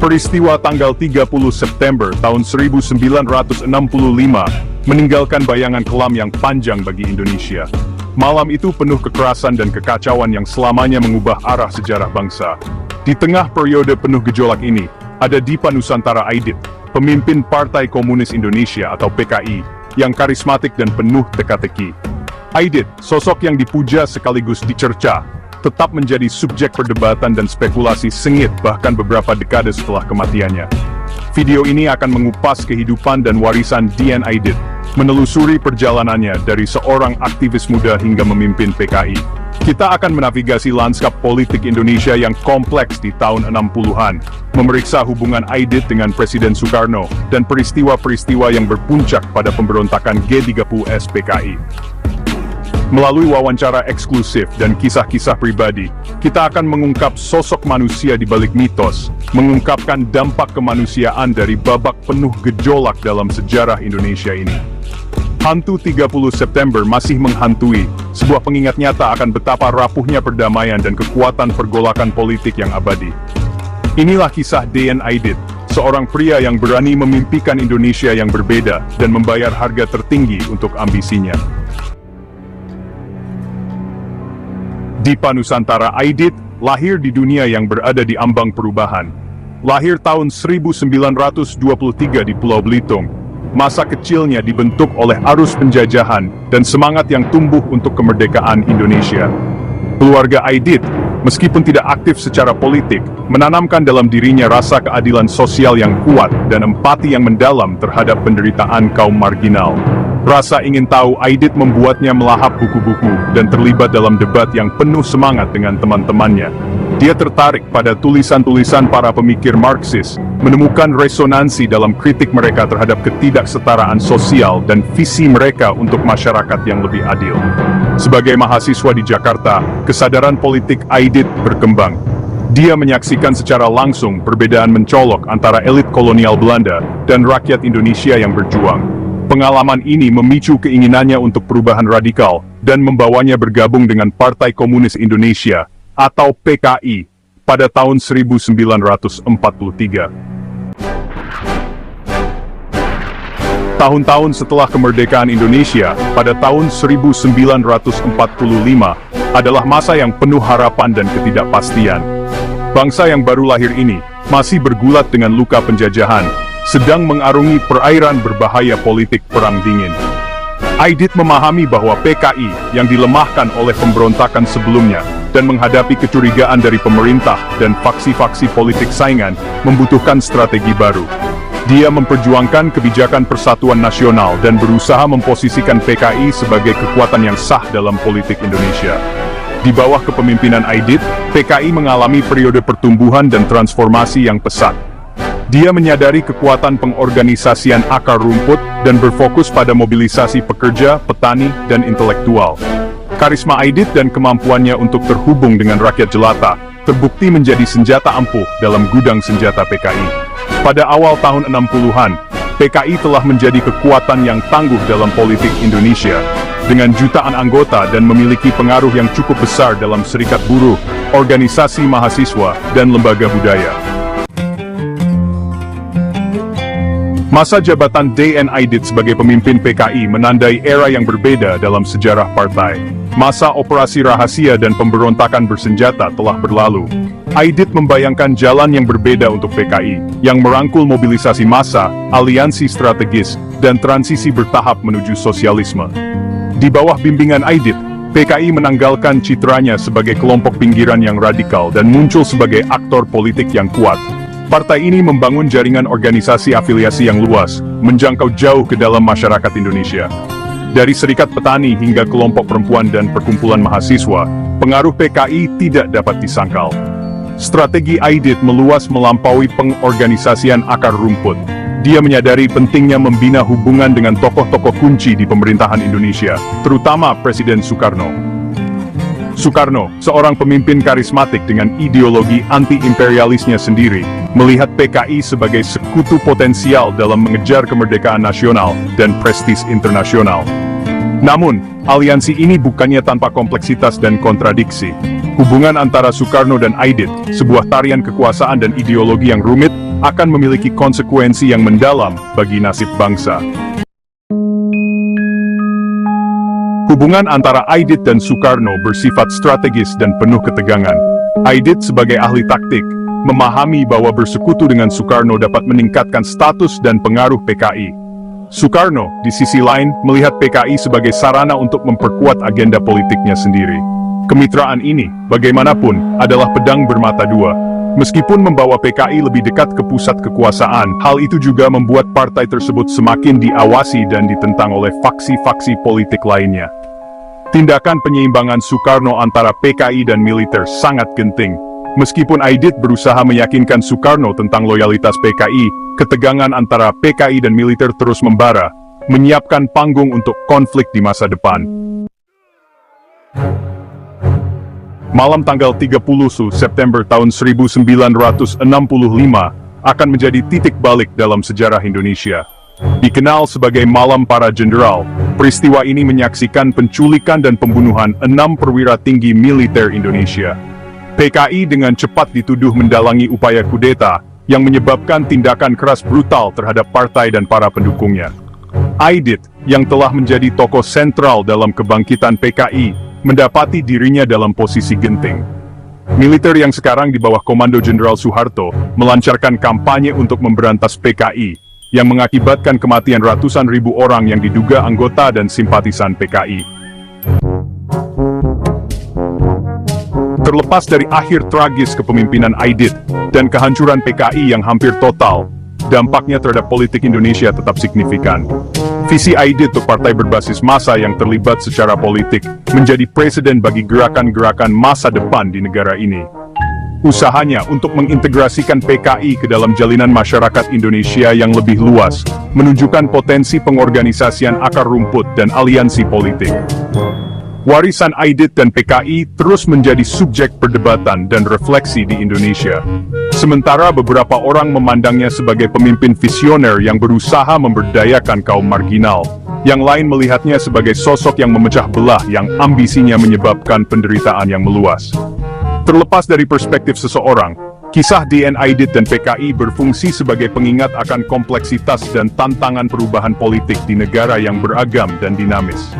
Peristiwa tanggal 30 September tahun 1965 meninggalkan bayangan kelam yang panjang bagi Indonesia. Malam itu penuh kekerasan dan kekacauan yang selamanya mengubah arah sejarah bangsa. Di tengah periode penuh gejolak ini, ada Dipa Nusantara Aidit, pemimpin Partai Komunis Indonesia atau PKI, yang karismatik dan penuh teka-teki. Aidit, sosok yang dipuja sekaligus dicerca, tetap menjadi subjek perdebatan dan spekulasi sengit bahkan beberapa dekade setelah kematiannya. Video ini akan mengupas kehidupan dan warisan Dian Aidit, menelusuri perjalanannya dari seorang aktivis muda hingga memimpin PKI. Kita akan menavigasi lanskap politik Indonesia yang kompleks di tahun 60-an, memeriksa hubungan Aidit dengan Presiden Soekarno, dan peristiwa-peristiwa yang berpuncak pada pemberontakan G30S PKI. Melalui wawancara eksklusif dan kisah-kisah pribadi, kita akan mengungkap sosok manusia di balik mitos, mengungkapkan dampak kemanusiaan dari babak penuh gejolak dalam sejarah Indonesia ini. Hantu 30 September masih menghantui, sebuah pengingat nyata akan betapa rapuhnya perdamaian dan kekuatan pergolakan politik yang abadi. Inilah kisah Dian Aidit, seorang pria yang berani memimpikan Indonesia yang berbeda dan membayar harga tertinggi untuk ambisinya. Dipa Nusantara Aidit lahir di dunia yang berada di ambang perubahan. Lahir tahun 1923 di Pulau Belitung. Masa kecilnya dibentuk oleh arus penjajahan dan semangat yang tumbuh untuk kemerdekaan Indonesia. Keluarga Aidit, meskipun tidak aktif secara politik, menanamkan dalam dirinya rasa keadilan sosial yang kuat dan empati yang mendalam terhadap penderitaan kaum marginal. Rasa ingin tahu Aidit membuatnya melahap buku-buku dan terlibat dalam debat yang penuh semangat dengan teman-temannya. Dia tertarik pada tulisan-tulisan para pemikir Marxis, menemukan resonansi dalam kritik mereka terhadap ketidaksetaraan sosial dan visi mereka untuk masyarakat yang lebih adil. Sebagai mahasiswa di Jakarta, kesadaran politik Aidit berkembang. Dia menyaksikan secara langsung perbedaan mencolok antara elit kolonial Belanda dan rakyat Indonesia yang berjuang. Pengalaman ini memicu keinginannya untuk perubahan radikal dan membawanya bergabung dengan Partai Komunis Indonesia atau PKI pada tahun 1943. Tahun-tahun setelah kemerdekaan Indonesia pada tahun 1945 adalah masa yang penuh harapan dan ketidakpastian. Bangsa yang baru lahir ini masih bergulat dengan luka penjajahan, sedang mengarungi perairan berbahaya politik perang dingin. Aidit memahami bahwa PKI yang dilemahkan oleh pemberontakan sebelumnya dan menghadapi kecurigaan dari pemerintah dan faksi-faksi politik saingan membutuhkan strategi baru. Dia memperjuangkan kebijakan persatuan nasional dan berusaha memposisikan PKI sebagai kekuatan yang sah dalam politik Indonesia. Di bawah kepemimpinan Aidit, PKI mengalami periode pertumbuhan dan transformasi yang pesat. Dia menyadari kekuatan pengorganisasian akar rumput dan berfokus pada mobilisasi pekerja, petani, dan intelektual. Karisma Aidit dan kemampuannya untuk terhubung dengan rakyat jelata terbukti menjadi senjata ampuh dalam gudang senjata PKI. Pada awal tahun 60-an, PKI telah menjadi kekuatan yang tangguh dalam politik Indonesia, dengan jutaan anggota dan memiliki pengaruh yang cukup besar dalam serikat buruh, organisasi mahasiswa, dan lembaga budaya. Masa jabatan Dian Aidit sebagai pemimpin PKI menandai era yang berbeda dalam sejarah partai. Masa operasi rahasia dan pemberontakan bersenjata telah berlalu. Aidit membayangkan jalan yang berbeda untuk PKI, yang merangkul mobilisasi massa, aliansi strategis, dan transisi bertahap menuju sosialisme. Di bawah bimbingan Aidit, PKI menanggalkan citranya sebagai kelompok pinggiran yang radikal dan muncul sebagai aktor politik yang kuat. Partai ini membangun jaringan organisasi afiliasi yang luas, menjangkau jauh ke dalam masyarakat Indonesia. Dari serikat petani hingga kelompok perempuan dan perkumpulan mahasiswa, pengaruh PKI tidak dapat disangkal. Strategi Aidit meluas melampaui pengorganisasian akar rumput. Dia menyadari pentingnya membina hubungan dengan tokoh-tokoh kunci di pemerintahan Indonesia, terutama Presiden Soekarno. Soekarno, seorang pemimpin karismatik dengan ideologi anti-imperialisnya sendiri, melihat PKI sebagai sekutu potensial dalam mengejar kemerdekaan nasional dan prestis internasional. Namun, aliansi ini bukannya tanpa kompleksitas dan kontradiksi. Hubungan antara Soekarno dan Aidit, sebuah tarian kekuasaan dan ideologi yang rumit, akan memiliki konsekuensi yang mendalam bagi nasib bangsa. Hubungan antara Aidit dan Soekarno bersifat strategis dan penuh ketegangan. Aidit sebagai ahli taktik, memahami bahwa bersekutu dengan Soekarno dapat meningkatkan status dan pengaruh PKI. Soekarno, di sisi lain, melihat PKI sebagai sarana untuk memperkuat agenda politiknya sendiri. Kemitraan ini, bagaimanapun, adalah pedang bermata dua. Meskipun membawa PKI lebih dekat ke pusat kekuasaan, hal itu juga membuat partai tersebut semakin diawasi dan ditentang oleh faksi-faksi politik lainnya. Tindakan penyeimbangan Soekarno antara PKI dan militer sangat genting. Meskipun Aidit berusaha meyakinkan Soekarno tentang loyalitas PKI, ketegangan antara PKI dan militer terus membara, menyiapkan panggung untuk konflik di masa depan. Malam tanggal 30 September tahun 1965 akan menjadi titik balik dalam sejarah Indonesia. Dikenal sebagai Malam Para Jenderal, peristiwa ini menyaksikan penculikan dan pembunuhan 6 perwira tinggi militer Indonesia. PKI dengan cepat dituduh mendalangi upaya kudeta yang menyebabkan tindakan keras brutal terhadap partai dan para pendukungnya. Aidit, yang telah menjadi tokoh sentral dalam kebangkitan PKI, mendapati dirinya dalam posisi genting. Militer yang sekarang di bawah Komando Jenderal Soeharto melancarkan kampanye untuk memberantas PKI, yang mengakibatkan kematian ratusan ribu orang yang diduga anggota dan simpatisan PKI. Terlepas dari akhir tragis kepemimpinan Aidit dan kehancuran PKI yang hampir total, dampaknya terhadap politik Indonesia tetap signifikan. Visi Aidit untuk partai berbasis massa yang terlibat secara politik menjadi presiden bagi gerakan-gerakan masa depan di negara ini. Usahanya untuk mengintegrasikan PKI ke dalam jalinan masyarakat Indonesia yang lebih luas, menunjukkan potensi pengorganisasian akar rumput dan aliansi politik. Warisan Aidit dan PKI terus menjadi subjek perdebatan dan refleksi di Indonesia. Sementara beberapa orang memandangnya sebagai pemimpin visioner yang berusaha memberdayakan kaum marginal, yang lain melihatnya sebagai sosok yang memecah belah yang ambisinya menyebabkan penderitaan yang meluas. Terlepas dari perspektif seseorang, kisah DN Aidit dan PKI berfungsi sebagai pengingat akan kompleksitas dan tantangan perubahan politik di negara yang beragam dan dinamis.